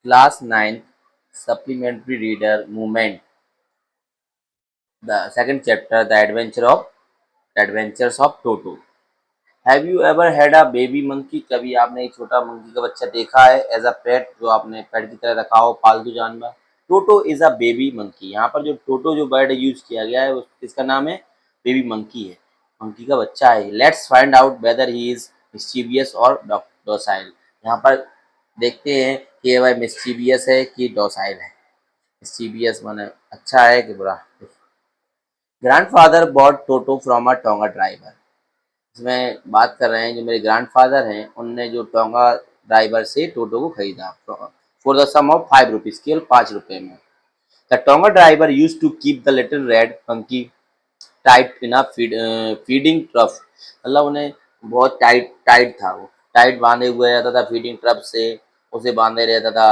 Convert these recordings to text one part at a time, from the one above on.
Class 9 Supplementary Reader Movement. The second chapter, The Adventures of Toto. Have you ever had a baby monkey? कभी आपने एक छोटा monkey का बच्चा देखा है एज अ पेट, जो आपने पेट की तरह रखा हो, पालतू जानवर? टोटो इज अ बेबी मंकी। यहाँ पर जो टोटो जो वर्ड यूज किया गया है इसका नाम है बेबी मंकी है, मंकी का बच्चा है। Let's find out whether he is mischievous और डोसाइल। यहाँ पर देखते हैं कि वह मिस्चीवियस है कि डोसाइल है। मिस्चीवियस माने अच्छा है कि बुरा। Grandfather bought Toto from a tonga driver. इसमें बात कर रहे हैं जो मेरे ग्रैंडफादर हैं, उनने जो टोंगा ड्राइवर से टोटो को खरीदा for the sum of 5 rupees, केवल 5 रुपए में। The tonga driver used to keep the little red monkey tight in a feeding trough. मतलब उन्हें बहुत टाइट टाइट था, वो टाइट बांधे हुए रहता था फीडिंग ट्रफ से, उसे बांधे रहता था।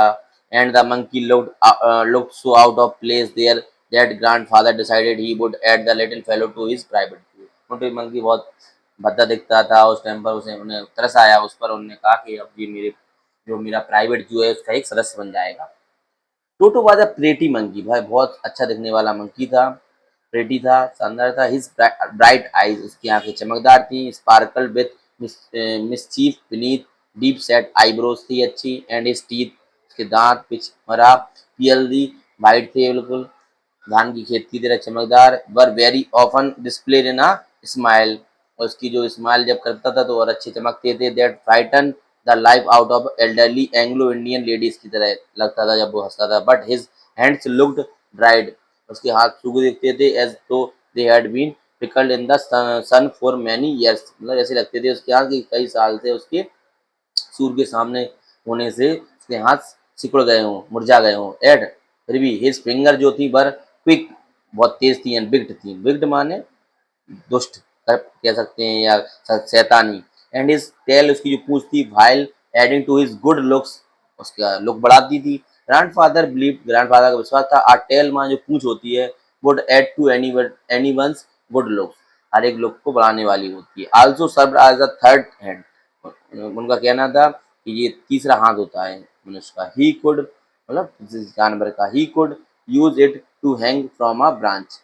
And the monkey looked so out of place there that grandfather decided he would add the little fellow to his private view। छोटे मंकी बहुत भद्दा दिखता था उस टाइम पर, उसे उन्हें तरस आया उस पर। उन्होंने कहा कि अब ये मेरे जो मेरा प्राइवेट जू है उसका एक सदस्य बन जाएगा। टोटो वाज अ प्रेटी मंकी, भाई बहुत अच्छा दिखने वाला मंकी था, प्रेटी था, शानदार था। हिज ब्राइट आईज, उसकी आंखें चमकदार थी। Sparkle with mischief beneath deep set eyebrows थी अच्छी। एंड हिज टीथ, उसके दांत पिच मरा पीएलडी वाइट थे बिल्कुल, धान की खेत की तरह चमकदार। Were very often displayed in a smile, और उसकी जो स्माइल जब करता था तो और अच्छे चमकते थे। That frightened the life out of elderly Anglo Indian ladies की तरह लगता था जब वो हंसता था। But his hands looked dried, उसके हाथ सूखे दिखते थे। As though they had been pickled in the sun for many years, मतलब ऐसे लगते थे उसके हाथ कि कई साल से उसके सूर्य के सामने होने से उसके हाथ सिकुड़ गए हों, मुरझा गए हों। एड फिर भी हिज फिंगर जो थी वर क्विक, बहुत तेज थी। एंड बिग्ड थी, बिग्ड माने दुष्ट कह सकते हैं या शैतानी। एंड हिज टेल, उसकी जो पूंछ थी, while adding to his good looks, उसका लुक बढ़ाती थी। ग्रैंडफादर बिलीव, ग्रैंडफादर का विश्वास था, आ टेल मां जो पूंछ होती है would add to anyone's good looks, हर एक लुक को बढ़ाने वाली होती है। Also serve as a third hand, उनका कहना था कि ये तीसरा हाथ होता है मनुष्य का। ही कुड, मतलब जानवर का, he could use it to hang from a branch.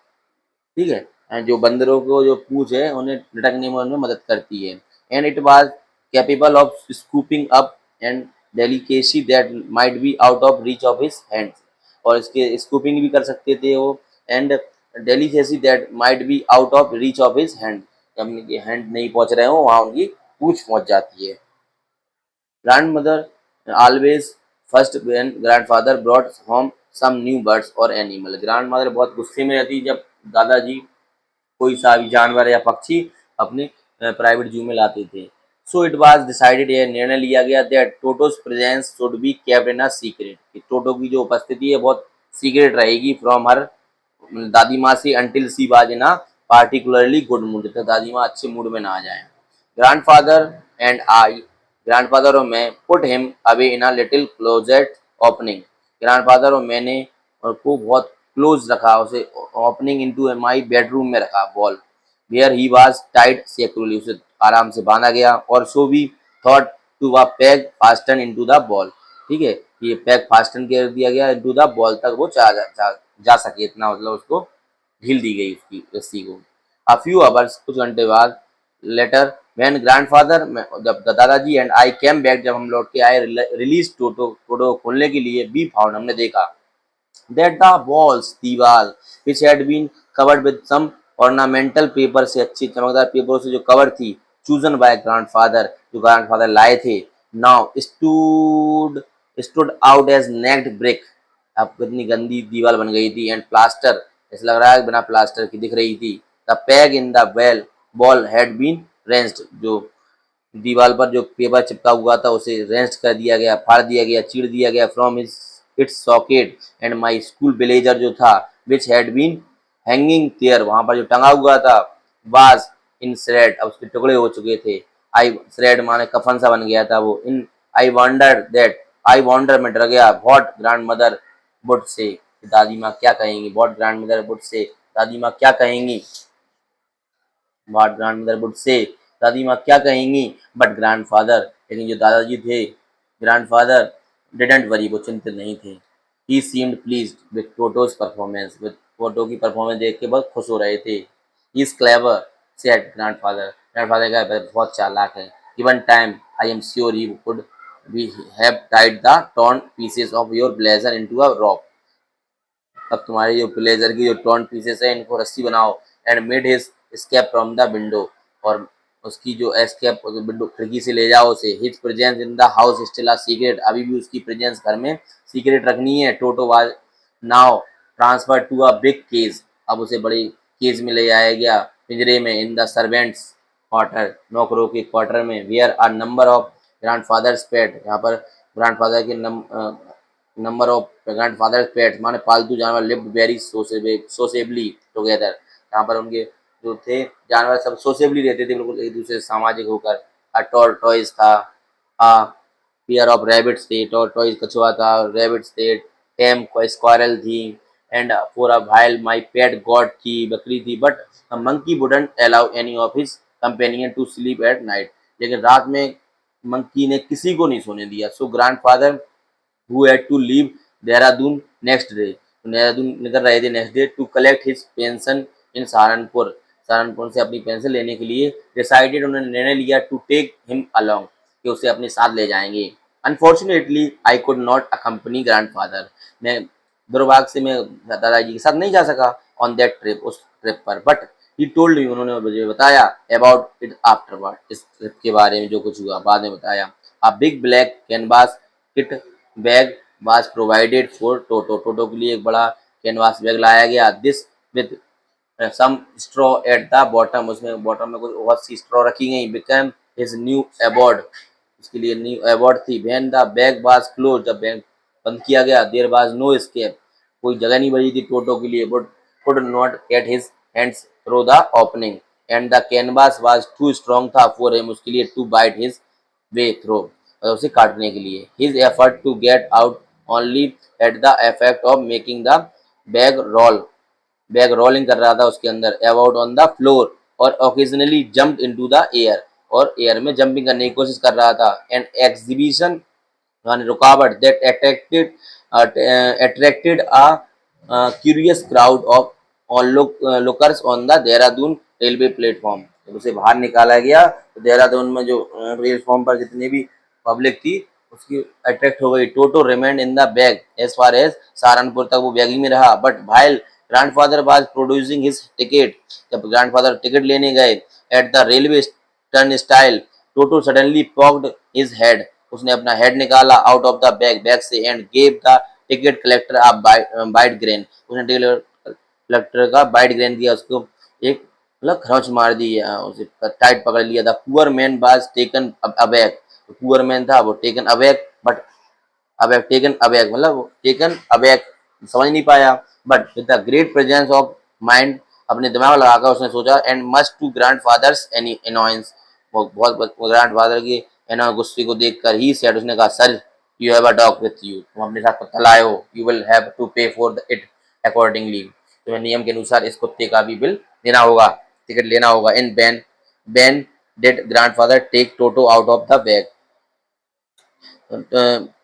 ठीक है। एंड जो बंदरों को जो पूंछ है उन्हें लटकने में उनमें मदद करती है। And it was capable of scooping up and delicacy that might be out of reach of his hands, और इसके स्कूपिंग भी कर सकते थे वो। And delicacy that might be out of reach of his hand, जब उनके हैंड नहीं पहुंच रहे हो वहां उनकी पूंछ पहुंच जाती है। Grandmother always first when grandfather brought home some new birds or animal। Grandmother बहुत गुस्से में रहती जब दादाजी कोई सा भी जानवर या पक्षी अपने प्राइवेट जू में लाते थे। सो इट वाज डिसाइडेड, यह निर्णय लिया गया that Toto's presence should be kept in a secret, कि टोटो की जो उपस्थिति है बहुत सीक्रेट रहेगी फ्रॉम हर, दादी माँ से, until she was in a particularly good mood, जब तक दादी माँ अच्छे मूड में ना आ जाए। ग्रैंडफादर एंड आई, ग्रैंडफादर और मैं, put him away in a little closet opening, grandfather और मैंने और को बहुत क्लोज रखा, उसे ओपनिंग इनटू माई बेडरूम में रखा wall, where he was tied securely, उसे आराम से बांधा गया। और so we thought to a peg fasten into the wall. ठीक है, ये पैग फास्टन कर दिया गया इनटू द बॉल, तक वो जा सके, इतना मतलब उसको ढील दी गई उसकी रस्सी को। अ फ्यू आवर्स, कुछ घंटे बाद, लेटर व्हेन ग्रैंडफादर, जब दादाजी एंड आई केम बैक, जब हम लौट के आए, रिलीज टोटो, टोटो को खोलने के लिए, बी फाउंड, हमने देखा, दैट द वॉल्स, दीवार, which had been covered with some ornamental paper, से अच्छी चमकदार पेपरों से जो कवर थी, चूजन बाय ग्रैंडफादर, जो ग्रैंडफादर लाए थे, now stood stood out as naked brick, अब कितनी गंदी दीवार बन गई थी। एंड प्लास्टर, ऐसा लग रहा है बिना प्लास्टर की दिख रही थी। The peg in the wall ball had been wrenched, जो दीवार पर जो पेपर चिपका हुआ था उसे रेस्ट कर दिया गया, फाड़ दिया गया, चीर दिया गया from its socket. And my school blazer जो था, which had been hanging there, वहां पर जो टंगा हुआ था, वाज इन श्रेड, अब उसके टुकड़े हो चुके थे। आई श्रेड माने कफन सा बन गया था वो। इन आई वॉन्डर दैट, आई वॉन्डर में डर गया, what grand mother would say, दादी माँ क्या कहेंगी, what grand mother would say, दादी माँ क्या कहेंगी, व्हाट ग्रैंडमदर वुड से, दादी माँ क्या कहेंगी। बट ग्रैंडफादर, लेकिन जो दादाजी थे, ग्रैंडफादर डिडंट वरी, वो चिंतित नहीं थे। He seemed pleased with Toto's performance, with Toto की परफॉर्मेंस देख के बहुत खुश हो रहे थे। He is clever, said grandfather, grandfather का बहुत चालाक है। Given time I am sure he would we have tied the torn pieces of your blazer into a rope। अब तुम्हारे जो ब्लेजर की जो torn pieces है इनको रस्सी बनाओ। And made his escape from the window, और उसकी जो एस्केप विंडो खिड़की से ले जाओ उसे। His presence in the house still a secret, अभी भी उसकी प्रेजेंस घर में सीक्रेट रखनी है। Toto was now transfer to a big cage, अब उसे बड़ी केज में ले जाया गया, पिंजरे में। इन द सर्वेंट्स क्वार्टर, नौकरों के क्वार्टर में। Where are number of grandfather's pet, यहाँ पर ग्रैंडफादर के नंबर ऑफ ग्रैंडफादर्स पेट्स माने पालतू जानवर लिव्ड वेरी सोसेबली टुगेदर, यहाँ पर उनके जो थे जानवर सब सोसेबली रहते थे, बिल्कुल एक दूसरे से सामाजिक होकर। अ टॉर्टोइस था, अ पेयर ऑफ रैबिट्स थे, टॉर्टोइस कछुआ था, रैबिट्स थे, टेम स्क्वायरल थी, and for a while my pet goat थी, बकरी थी। But a monkey wouldn't allow any of his companion to sleep at night, लेकिन रात में मंकी ने किसी को नहीं सोने दिया। So grandfather who had to leave Dehradun next day, Dehradun निकल रहे थे next day to collect his pension in Saharanpur, Saharanpur से अपनी पेंशन लेने के लिए। डिसाइडेड, उन्होंने निर्णय लिया टू टेक हिम अलोंग, कि उसे अपने साथ ले जाएंगे। Unfortunately I could not accompany grandfather, मैं दुर्भाग्य से मैं दादाजी के साथ नहीं जा सका ऑन दैट ट्रिप, उस ट्रिप पर। बट ही टोल्ड मी, उन्होंने मुझे बताया अबाउट इट आफ्टरवर्ड, इस ट्रिप के बारे में जो कुछ हुआ बाद में बताया। A big black canvas kit bag was provided for Toto, Toto के लिए एक बड़ा कैनवास बैग लाया गया। This with some straw at the bottom, उसमें बॉटम में कुछ बहुत सी स्ट्रॉ रखी गई। बिकम हिज न्यू अबॉर्ड, उसके लिए न्यू अबॉर्ड थी। When the bag was close, जब बैग बंद किया गया। देयर वाज नो एस्केप, कोई जगह नहीं बची थी टोटो के लिए। But could not get his hands through the opening, and the canvas was too strong था फॉर हिम, उसके लिए to bite his way through, उसे काटने के लिए। His effort to get out only at the effect of making the bag roll, bag rolling कर रहा था उसके अंदर, अबाउट ऑन द फ्लोर, और occasionally jump into the air, और एयर में जंपिंग करने की कोशिश कर रहा था। एंड एग्जीबिशन यानी रुकावट that attracted a curious crowd of on lookers on the Dehradun railway platform, जब उसे बाहर निकाला गया तो देहरादून में जो प्लेटफॉर्म पर जितनी भी पब्लिक थी उसकी अट्रैक्ट हो गई। Toto remained in the bag as far as, Saharanpur तक वो बैग में रहा। But while grandfather was producing his ticket, जब ग्रैंडफादर टिकट लेने गए at the railway turnstile, Toto suddenly poked his head, उसने अपना हेड निकाला out of the bag, bag से, and gave the ticket collector a bite grin, उसने ticket collector का bite grin दिया उसको, एक मतलब खरोंच मार दी, उसे टाइट पकड़ लिया था। Poor man was taken aback, poor man था वो taken aback, but aback taken aback मतलब टेकन अबैक समझ नहीं पाया। But with the great presence of mind, अपने दिमाग लगाकर उसने सोचा। And must to grandfather's any annoyance, बहुत ग्रैंड फादर की गुस्से को देखकर ही सेड, उसने कहा sir you have a dog with you, तुम अपने साथ कुत्ता लाए हो, यू विल हैव टू पे फॉर इट अकॉर्डिंगली, तुम्हें नियम के अनुसार इस कुत्ते का भी बिल देना होगा, टिकट लेना होगा। In vain did grandfather take Toto out of the bag,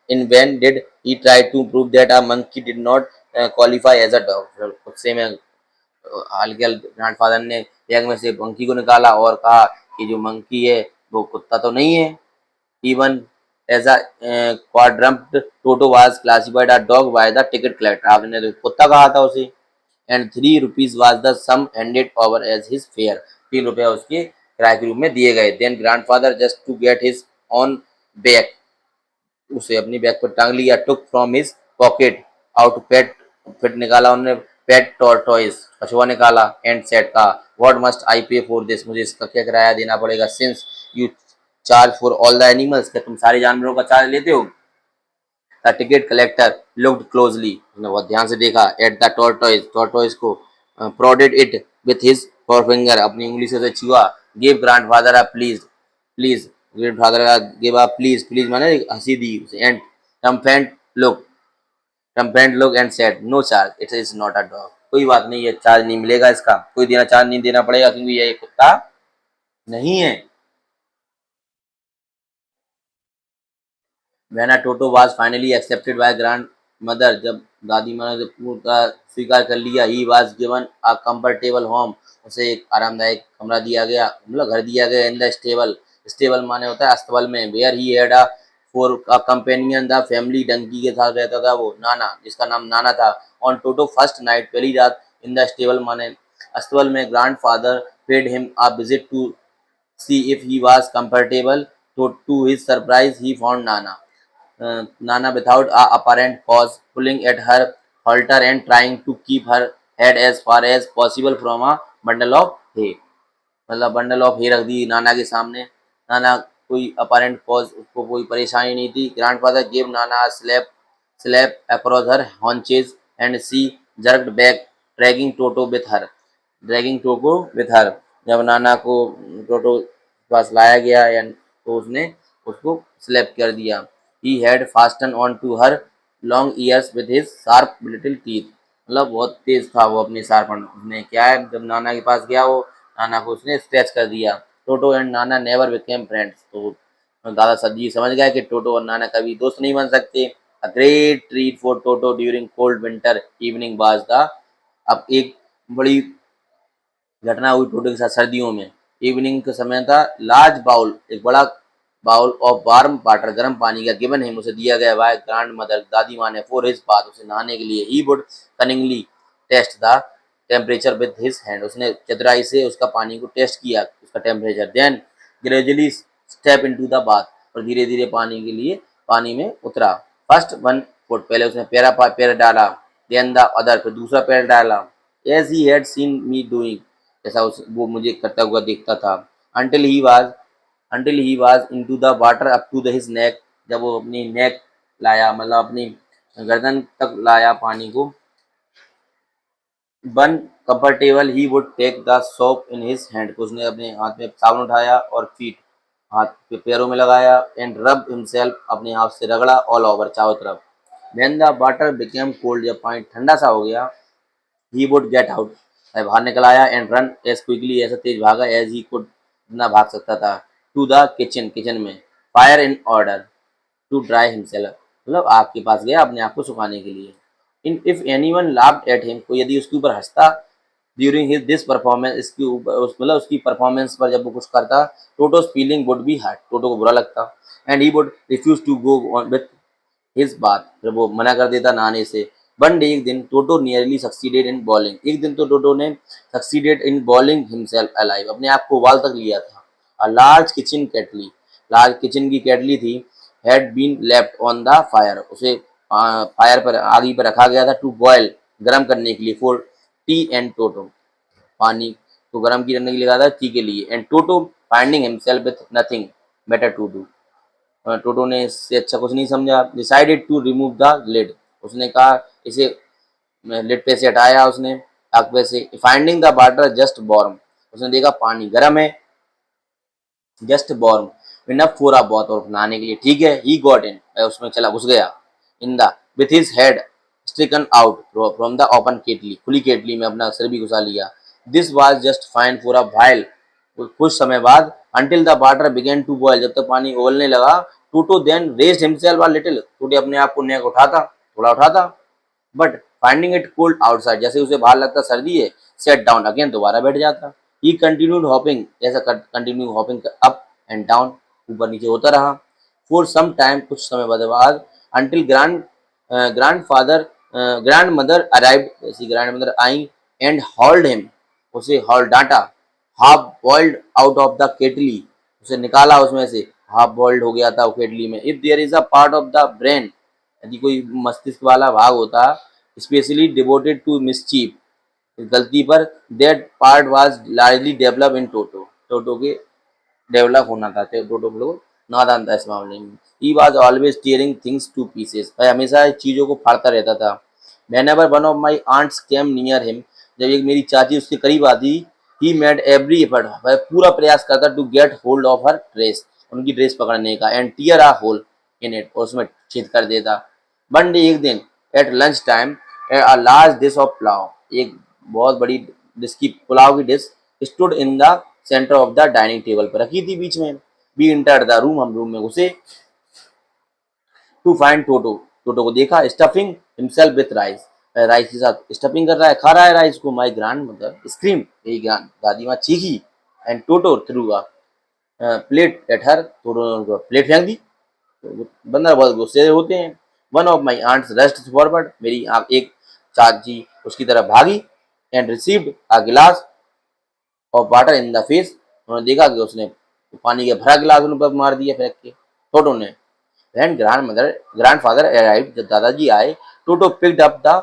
in vain did he try to prove that a monkey did not qualify as a dog। गुस्से में हल्के ग्रैंडफादर ने बैग में से मंकी को निकाला और कहा कि जो मंकी है वो कुत्ता तो नहीं है। Even as a quadruped Toto was classified a dog by the ticket collector, आपने तो कुत्ता कहा था उसे। And 3 rupees was the sum handed over as his fare, 3 रुपया उसके किराए के रूप में दिए गए। Then grandfather just to get his on back, उसे अपनी बैग पर टांग लिया। Took from his pocket out pet, fit निकाला उन्होंने पेट टॉर्टोइस, कछुआ निकाला। एंड सेट का व्हाट मस्ट आई पे फॉर दिस, मुझे इसका क्या किराया देना पड़ेगा। Since you charge for all the animals, क्या तुम सारे जानवरों का चार्ज लेते हो। The ticket collector looked closely, उसने बहुत ध्यान से देखा एट द टॉर्टोइस, टॉर्टोइस को, प्रोडेड इट विथ हिज फोरफिंगर, अपनी उंगली से उसे छुआ। Give grandfather a please, please grandfather का गिव अ प्लीज, प्लीज माने हंसी दी उसे। And triumphant look, triumphant look and said no charge, it is not a dog, कोई बात नहीं है, चार्ज नहीं मिलेगा इसका, कोई देना चार्ज नहीं देना पड़ेगा क्योंकि ये कुत्ता नहीं है। When toto was finally accepted by grand mother, जब दादी माँ ने पूरा स्वीकार कर लिया, he was given a comfortable home, उसे एक आरामदायक कमरा दिया गया, मतलब घर दिया गया इन द स्टेबल, स्टेबल माने होता है अस्तबल में, where he had a for a companion the family, donkey के साथ रहता था वो नाना, जिसका नाम नाना था। ऑन टोटो फर्स्ट नाइट, पहली रात इन द स्टेबल माने अस्तबल में, grandfather paid him a visit to see if he was comfortable. To his surprise, he found Nana. Nana, without a apparent cause, pulling at her halter and trying to keep her head as far as possible from a bundle of hay. मतलब bundle of हे रख दी नाना के सामने। नाना कोई apparent cause, उसको कोई परेशानी नहीं थी। Grandfather give Nana slap slap across her haunches and she jerked back, dragging Toto with her, dragging Toto with her. जब नाना को टोटो के पास लाया गया या तो उसने उसको स्लैप कर दिया। He had fasten on to her long ears with his sharp little teeth, मतलब बहुत तेज था वो अपनी शार्पन। उसने क्या है, जब नाना के पास गया वो नाना को उसने स्क्रैच कर दिया। टोटो and Nana never became friends, तो दादा सज्जी समझ गया कि टोटो और नाना कभी दोस्त नहीं बन सकते। A great treat for Toto during cold winter evening was the, अब एक बड़ी घटना हुई टोटो के साथ सर्दियों में। इवनिंग का समय था। लार्ज बाउल, एक बड़ा बाउल ऑफ वार्म वाटर, गर्म पानी का, गिवन हिम, उसे दिया गया बाय ग्रैंड मदर, दादी माँ ने, फॉर हिज बाथ, उसे नहाने के लिए। He would cunningly test the temperature with his hand, उसने चतुराई से उसका पानी को टेस्ट किया, उसका temperature. Then gradually step into the bath, और धीरे धीरे पानी के लिए पानी में उतरा। फर्स्ट वन फुट, पहले उसने पैर डाला, देन द अदर, फिर दूसरा पैर डाला, as he had seen me doing, जैसा उस वो मुझे करता हुआ देखता था। Until he was into the water up to the his neck, जब वो अपनी नेक लाया, मतलब अपनी गर्दन तक लाया पानी को। Once comfortable he would take the soap in his hand, उसने अपने हाथ में साबुन उठाया और फीट, हाथ के पैरों में लगाया। एंड रब हिमसेल्फ, अपने हाथ से रगड़ा ऑल ओवर, चारों तरफ। Then the water became cold, जब पानी ठंडा सा हो गया, ही वुड गेट आउट, बाहर निकल आया। एंड रन एज क्विकली, ऐसा तेज भागा, एज ही कुड, जितना भाग सकता था। टू द किचन, किचन में। Fire in order to dry himself, मतलब आग के पास गया अपने आप को सुखाने के लिए। In if anyone laughed at him, कोई यदि उसके ऊपर हंसता, ड्यूरिंग हिज दिस परफॉर्मेंस, इसके ऊपर मतलब उसकी परफॉर्मेंस पर जब वो कुछ करता, Toto's feeling would be hurt, टोटो को बुरा लगता। And he would refuse to go on with his बात, जब वो मना कर देता नहाने से। वन डे, एक दिन, Toto nearly succeeded in boiling, एक दिन तो टोटो ने succeeded in boiling himself alive, अपने आप को उबाल तक लिया था। A large kitchen kettle, large kitchen की केटली थी, had been left on the fire, उसे फायर पर, आगी पर रखा गया था, टू बॉयल, गर्म करने के लिए, फॉर टी एंड टोटो, पानी को गर्म करने के लिए कहा था, टी के लिए। And Toto finding himself with nothing better to do, Toto ने इससे अच्छा कुछ नहीं समझा। Decided to remove the lid, उसने कहा इसे, लिड पे से हटाया उसने, आग पे से। Finding the water just warm, उसने देखा पानी गर्म है, just warm enough for a bath, और नहाने के लिए ठीक है। ही गॉट इन, उसमें चला घुस गया। In the with his head sticking out from the open kettle, खुली केटली में अपना सिर भी घुसा लिया। This was just fine for a while, कुछ समय बाद। Until the water began to boil, जब तक पानी उबलने लगा। Toto then raised himself a little, Toto अपने आप को नेक उठाता, थोड़ा उठाता। But finding it cold outside, जैसे उसे बाहर लगता सर्दी है, सेट डाउन अगेन, दोबारा बैठ जाता। ही कंटिन्यूड हॉपिंग, जैसा continue hopping up and down, ऊपर नीचे होता रहा। फॉर सम टाइम, कुछ समय बाद। Until grandfather grandmother arrived, जैसी ग्रैंड मदर आई, एंड हॉल्ड हिम, उसे हॉल डांटा। Half boiled out of the kettle, उसे निकाला उसमें से, हाफ बॉइल्ड हो गया था वो केटली में। If there is a part of the brain, यदि कोई मस्तिष्क वाला भाग होता, स्पेशली डिवोटेड टू मिसचीफ, गलती पर, that part was largely develop in Toto, Toto के डेवलप होना था, टोटो को लोग नादान था इस मामले में। He was always tearing things to pieces, भाई हमेशा चीज़ों को फाड़ता रहता था। Whenever one of my aunts came near him, जब एक मेरी चाची उसके करीब आती, ही मेड एवरी एफर्ट, वह पूरा प्रयास करता, to get hold of her dress, उनकी ड्रेस पकड़ने का। And tear a hole in it, और उसमें छेद कर देता। वन डे, एक दिन, at lunch time, a large dish of pulao, एक बहुत बड़ी डिश की, पुलाव की dish, stood in the centre of the dining table पर रखी थी बीच में। बी इंटर द रूम, हम रूम में घुसे। To find Toto. टोटो को देखा, stuffing himself with rice, rice के साथ स्टफिंग कर रहा है, खा रहा है राइस को। माई ग्रैंड मदर स्क्रीम, मेरी दादी माँ चीखी। And Toto threw a plate at her, Toto ने उनको प्लेट फेंक दी। तो बंदर बहुत गुस्से होते हैं। One of my aunts rushed forward, मेरी एक चाची उसकी तरफ भागी। एंड रिसीव्ड अ गिलास of water in the face, उन्होंने देखा कि उसने पानी का भरा गिलास उन पर मार दिया फेंक के टोटो ने। When grandfather arrived, जब दादाजी आए, टोटो picked up the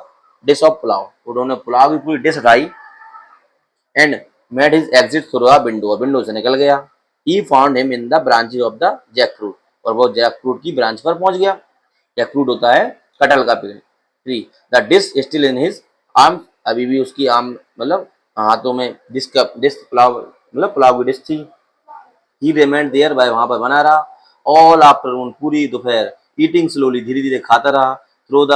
dish of pulao, टोटो ने पुलाव की पूरी डिश उठाई। And made his exit through a window, और विंडो से निकल गया। He found him in the branches of the jackfruit, और वो जैकफ्रूट की ब्रांच पर पहुंच गया। जैकफ्रूट होता है कटहल का पेड़, tree. The dish still in his arm, अभी भी उसकी आर्म मतलब हाथों में डिश पुलाव मतलब पुलाव की डिश थी। ही रिमेंड देयर बाय, वहां पर बना रहा। ऑल आफ्टरनून, पूरी दोपहर। ईटिंग स्लोली, धीरे धीरे खाता रहा। थ्रो द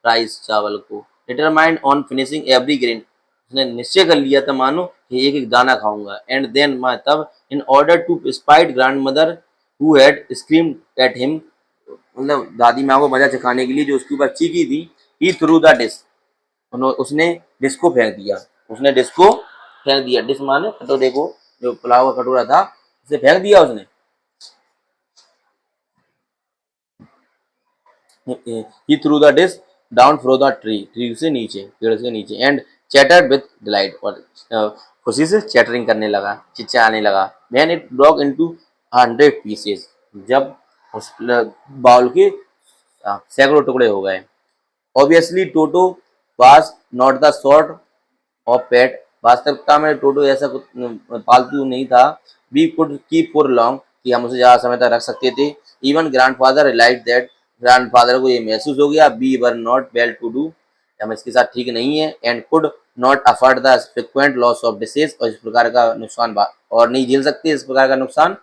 राइस, चावल को। Determined on finishing every grain, उसने निश्चय कर लिया था मानो कि एक एक दाना खाऊंगा। एंड देन मैं तब, in order to spite grandmother who had screamed at him, मतलब दादी माँ को मजा चखाने के लिए जो उसके ऊपर चीखी थी। ही थ्रू द डिश, उसने डिश को फेंक दिया, उसने डिश को फेंक दिया। डिश माने कटोरे को, जो पुलाव का कटोरा था उसे फेंक दिया उसने। He threw the dish down from the tree, tree से नीचे, पेड़ से नीचे। एंड चैटर्ड विथ डिलाइट, और खुशी से चैटरिंग करने लगा, चिल्लाने लगा। When it broke into 100 pieces, जब उस बाउल के सैकड़ों टुकड़े हो गए। Obviously Toto was not the sort of pet, वास्तविकता में टोटो ऐसा पालतू नहीं था। We could keep for long, कि हम उसे ज़्यादा समय तक रख सकते थे। Even grandfather realise that, grandfather को ये महसूस हो गया, we were not well to do, हम इसके साथ ठीक नहीं है। And could not afford the frequent loss of dishes, और इस प्रकार का नुकसान और नहीं झेल सकते इस प्रकार का नुकसान,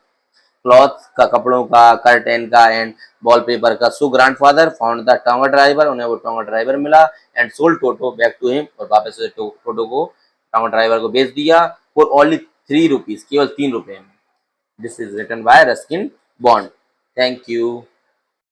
क्लॉथ का, कपड़ों का, कर्टेन का, एंड वॉलपेपर का। So grandfather found the tonga driver, उन्हें वो टोंगा ड्राइवर मिला। And sold Toto back to him, और वापस से टोटो को, टोंगा ड्राइवर को बेच दिया। फॉर ओनली 3 रुपीज, केवल 3 रुपए में। This is written by Ruskin Bond. Thank you.